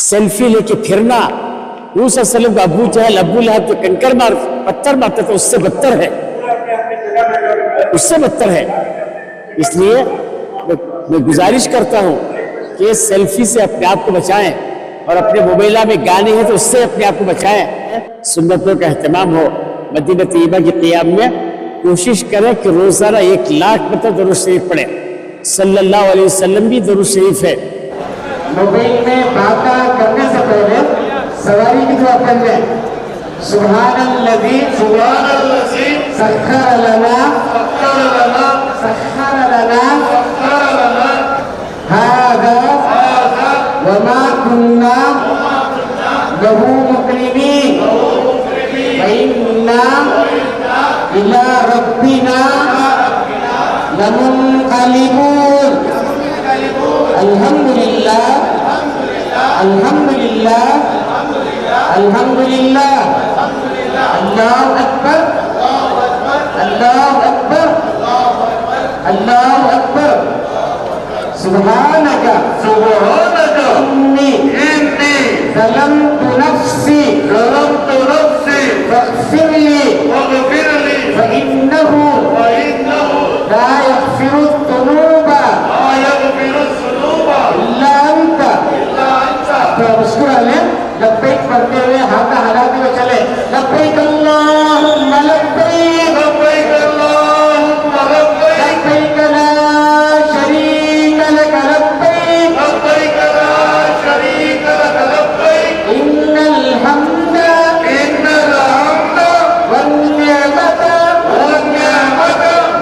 Selfie लेके फिरना, वसल्लम का अबू जहल अबू लहब जो कंकर मार पत्थर मारता था उससे बदतर है, उससे बदतर है। इसलिए मैं गुजारिश करता हूँ कि सेल्फी से अपने आप को बचाएं और अपने मोबाइल में गाने हैं तो उससे अपने आप को बचाएं। सुन्नतों का एहतमाम हो। मदीना तैयबा की क़ियाम में कोशिश करें कि रोजाना 1,00,000 मतलब दुरूद शरीफ पढ़े। सल्लल्लाहु अलैहि वसल्लम भी दुरूद शरीफ है। मोबाइल में बात करने से पहले सवारी की दुआ कर लें। सुब्हानल्लज़ी सख्खर लना हाज़ा वमा कुन्ना लहू मुक़रिनीन व इन्ना इला रब्बिना लमुनक़लिबून। अल्हम्दुलिल्लाह अल्हम्दुलिल्लाह अल्हम्दुलिल्लाह। अल्लाहु अकबर अल्लाहु अकबर अल्लाहु अकबर। सुब्हानका इन्नी ज़लमतु नफ्सी फ़ग़फ़िरली फ़इन्नहु ला यग़फ़िरुज़्ज़ुनूबा इल्ला अंता। तो मुस्कुरा लें, लब्बैक पढ़ते हुए हाथ हिलाते हुए चले। लब्बैक अल्लाहुम्मा लब्बैक लब्बैक अल्लाहुम्मा लब्बैक लब्बैक ला शरीक लक लब्बैक लब्बैक ला शरीक लक लब्बैक इन्नल हम्दा वन निअमता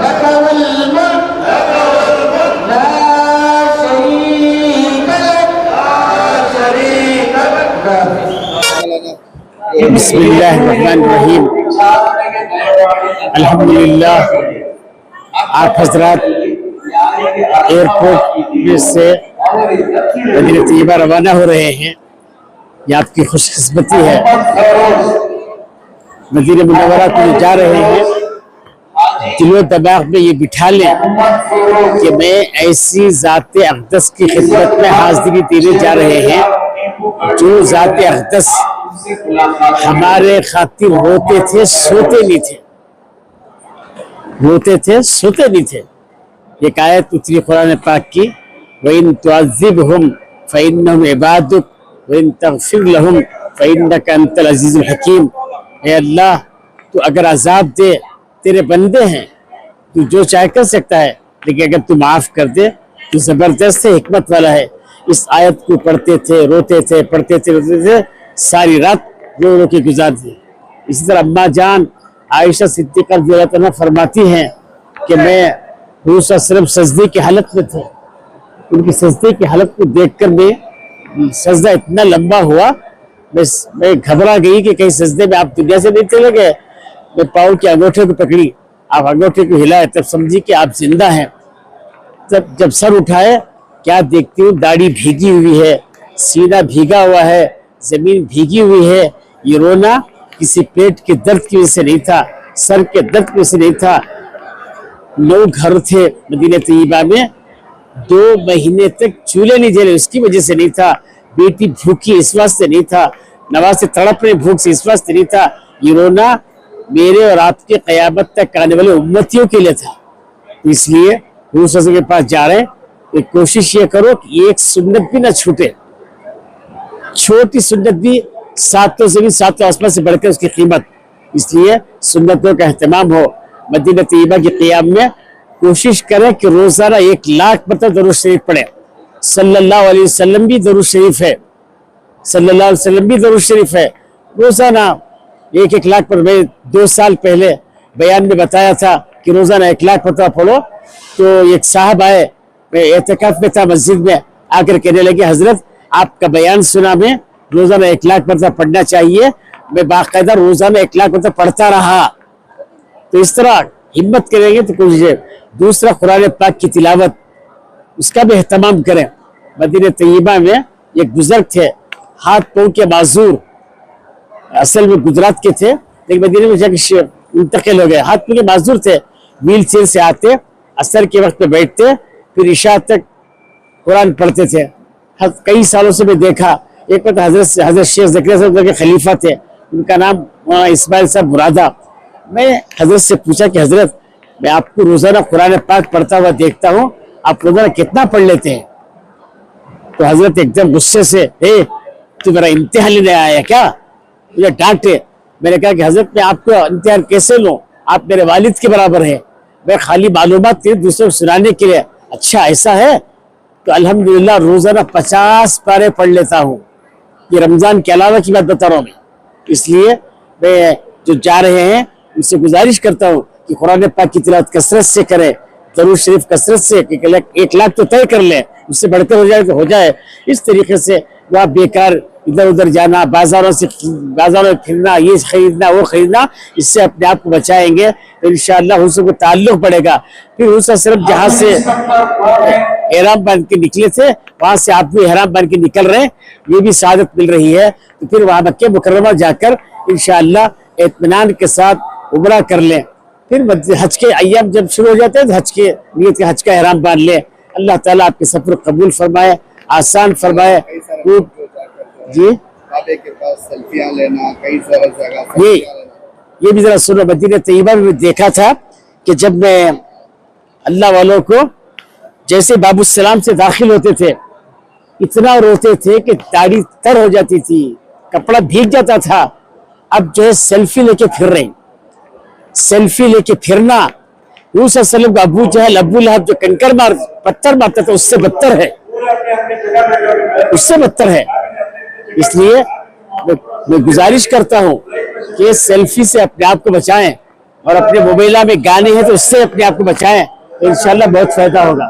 लक वल मुल्क ला शरीक लक। बिस्मिल्लाहिर्रहमानिर्रहीम। अल्हम्दुलिल्लाह। आप हजरात एयरपोर्ट से मदीना तैयबा रवाना हो रहे हैं, ये आपकी खुशकिस्मती है। मदीना मुनव्वरा को जा रहे हैं, दिलो दिमाग में ये बिठा लें कि मैं ऐसी ज़ाते अक़दस की खिदमत में हाज़िरी देने जा रहे हैं जो ज़ाते अक़दस हमारे खातिर रोते थे सोते नहीं थे, रोते थे सोते नहीं थे। एक आयत उतरी कुरान पाक की, वइन तुअज़्ज़िबहुम फ़इन्नहुम इबादुक वइन तग़फ़िर लहुम फ़इन्नका अंतल अज़ीज़ुल हकीम। ऐ अल्लाह, तू अगर अज़ाब दे, तेरे बंदे हैं, तू जो चाहे कर सकता है, लेकिन अगर तू माफ़ कर दे तो ज़बरदस्त है, हिकमत वाला है। इस आयत को पढ़ते थे, रोते थे, पढ़ते थे, रोते थे, सारी रात रो रो के गुजार दी। इसी तरह अम्मा जान आयशा सिद्दीक़ा रज़ियल्लाहु अन्हा फरमाती हैं कि मैं हुज़ूर सिर्फ सजदे की हालत में थे, उनकी सजदे की हालत को देखकर मैं सजदा इतना लंबा हुआ, मैं घबरा गई कि कहीं सजदे में आप दुनिया से नहीं चले गए। मैं पाँव के अंगूठे को पकड़ी, आप अंगूठे को हिलाए, तब समझी कि आप जिंदा हैं। तब जब सर उठाए, क्या देखती हूँ, दाढ़ी भीगी हुई है, सीना भीगा हुआ है, जमीन भीगी हुई है। ये रोना किसी पेट के दर्द की वजह से नहीं था, सर के दर्द की वजह से नहीं था। 9 घर थे मदीना तैयबा में, 2 महीने तक चूल्हे नहीं जले, उसकी वजह से नहीं था। बेटी भूखी इस वास्ते नहीं था, नवाज से तड़प रहे भूख से इस वास्ते नहीं था। ये रोना मेरे और आपके क़यामत तक आने वाले उम्मतियों के लिए था। इसलिए हुज़ूर के पास जा रहे हैं तो कोशिश ये करो कि एक सुन्नत भी ना छूटे, छोटी सुन्नत भी सातों से भी सातों आसमान से बढ़कर उसकी कीमत। इसलिए सुन्नतों का एहतमाम हो। मदीना तैयबा की क़ियाम में कोशिश करें कि रोजाना 1,00,000 मतलब दुरूद शरीफ पढ़े। सल्लल्लाहु अलैहि वसल्लम भी दुरूद शरीफ है, सल्लल्लाहु अलैहि वसल्लम भी दुरूद शरीफ है। रोजाना 1,00,000 पर मैं 2 साल पहले बयान में बताया था कि रोजाना 1,00,000 पता पढ़ो। तो एक साहब आए, मैं एतकाफ में था मस्जिद में, आकर कहने लगे हजरत आपका बयान सुना, मैं रोजाना 1,00,000 पता पढ़ना चाहिए। मैं बाकायदा रोजाना 1,00,000 पता पढ़ता रहा। तो इस तरह हिम्मत करेंगे तो कोशिश। दूसरा कुरान पाक की तिलावत, उसका भी एहतमाम करें। मदीना तैयबा में एक बुजुर्ग थे, हाथ पाँव के माजूर, असल में गुजरात के थे लेकिन मदीने में जाकर मुंतकिल हो गए। हाथ पाँव के माजूर थे, व्हील चेयर से आते, असर के वक्त पे बैठते, फिर इशा तक कुरान पढ़ते थे। कई सालों से मैं देखा ایک وقت حضرت شیخ زکریا صاحب کے خلیفہ تھے, ان کا نام مولانا اسماعیل صاحب مرادہ. میں حضرت سے پوچھا کہ حضرت میں آپ کو روزانہ قرآن پاک پڑھتا ہوا دیکھتا ہوں, آپ روزانہ کتنا پڑھ لیتے ہیں؟ تو حضرت ایک دم غصے سے, تو میرا امتحان لینے آیا کیا؟ مجھے ڈانٹے. میں نے کہا کہ حضرت میں آپ کو امتحان کیسے لوں, آپ میرے والد کے برابر ہیں, میں خالی معلومات دوسروں کو سنانے کے لیے. اچھا ایسا ہے؟ تو الحمدللہ روزانہ 50 پارے پڑھ لیتا ہوں. یہ رمضان کے علاوہ کی بات بتا رہا ہوں میں. اس لیے میں جو جا رہے ہیں ان سے گزارش کرتا ہوں کہ قرآن پاک کی تلاوت کثرت سے کریں, درود شریف کثرت سے, 1 لاکھ تو طے کر لیں, اس سے بڑھ کر ہو جائے تو ہو جائے. اس طریقے سے وہ بیکار ادھر ادھر جانا, بازاروں میں پھرنا, یہ خریدنا وہ خریدنا, اس سے اپنے آپ کو بچائیں گے تو انشاءاللہ حضور کو تعلق پڑے گا. پھر حضور صرف جہاں سے احرام باندھ کے نکلے تھے وہاں سے آپ بھی احرام باندھ کے نکل رہے ہیں, یہ بھی سعادت مل رہی ہے. تو پھر وہاں مکہ مکرمہ جا کر انشاءاللہ اطمینان کے ساتھ عمرہ کر لیں. پھر حج کے ایام جب شروع ہو جاتے ہیں تو حج کے نیت کے حج کا احرام باندھ لیں. اللہ تعالیٰ آپ کے سفر قبول فرمائے, آسان فرمائے. جی یہ بھی ذرا سنو, مدینہ طیبہ میں دیکھا تھا کہ جب میں اللہ والوں کو جیسے باب السلام سے داخل ہوتے تھے اتنا روتے تھے کہ داڑھی تر ہو جاتی تھی, کپڑا بھیگ جاتا تھا. اب جو ہے سیلفی لے کے پھر رہے ہیں, سیلفی لے کے پھرنا حضور صلی اللہ علیہ وسلم کا ابو جہل ابو لہب جو کنکر پتھر مارتا تھا اس سے بدتر ہے, اس سے بدتر ہے. اس لیے میں گزارش کرتا ہوں کہ سیلفی سے اپنے آپ کو بچائیں, اور اپنے موبائلہ میں گانے ہیں تو اس سے اپنے آپ کو بچائیں, تو انشاءاللہ بہت فائدہ ہوگا.